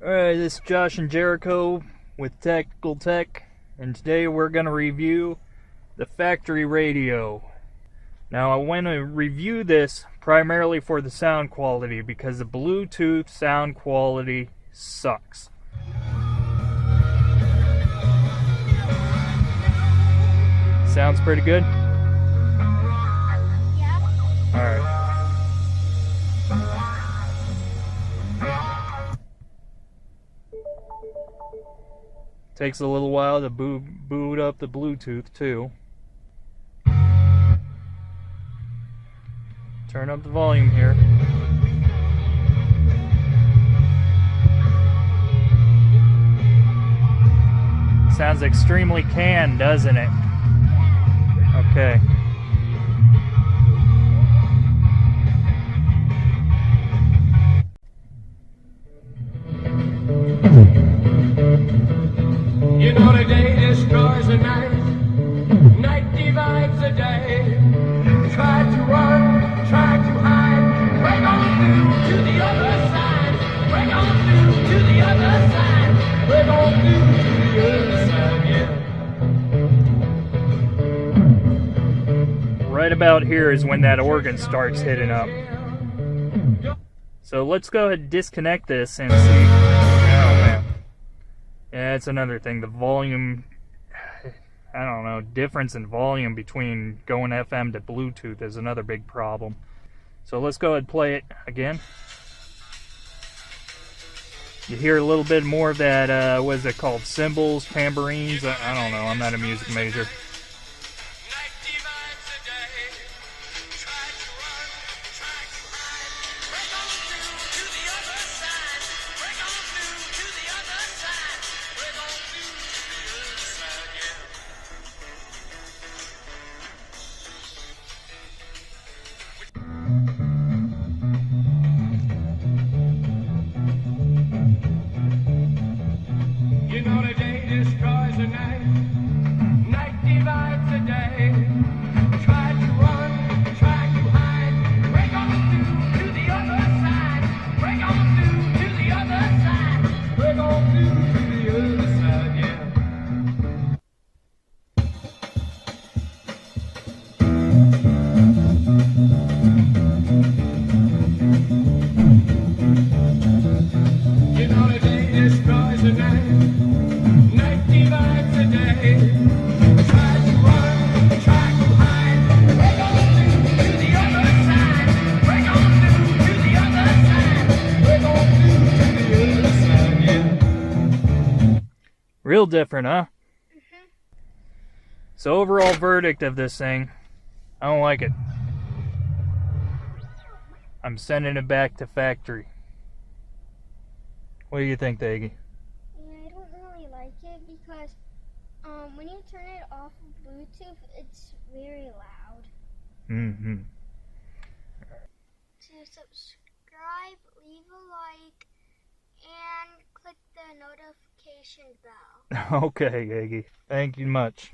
Alright, this is Josh and Jericho with Tactical Tech, and today we're going to review the factory radio. Now I want to review this primarily for the sound quality because the Bluetooth sound quality sucks. Sounds pretty good? Yeah. Alright. Takes a little while to boot up the Bluetooth too. Turn up the volume here. Sounds extremely canned, doesn't it? Okay. You know the day destroys the night, night divides the day. Try to run, try to hide, break on through to the other side, break on through to the other side, break on through to the other side, yeah. Right about here is when that organ starts hitting up. So let's go ahead and disconnect this and see. Oh man. Yeah, it's another thing. The volume, I don't know, difference in volume between going FM to Bluetooth is another big problem. So let's go ahead and play it again. You hear a little bit more of that, what is it called, cymbals, tambourines? I don't know, I'm not a music major. You know the day destroys the night, night divides the day. Try to run, try to hide, break on through to the other side, break on through to the other side, break on through to the other side, yeah. You know the day destroys the night. Night divides the day. Try to run, try to hide. Break on through to the other side. Break on through to the other side. Break on through to the other side, yeah. Real different, huh? Mm-hmm. So overall verdict of this thing, I don't like it. I'm sending it back to factory. What do you think, Daggy? Yeah, I don't really like it because when you turn it off of Bluetooth, it's very loud. Mm-hmm. To subscribe, leave a like, and click the notification bell. Okay, Daggy. Thank you much.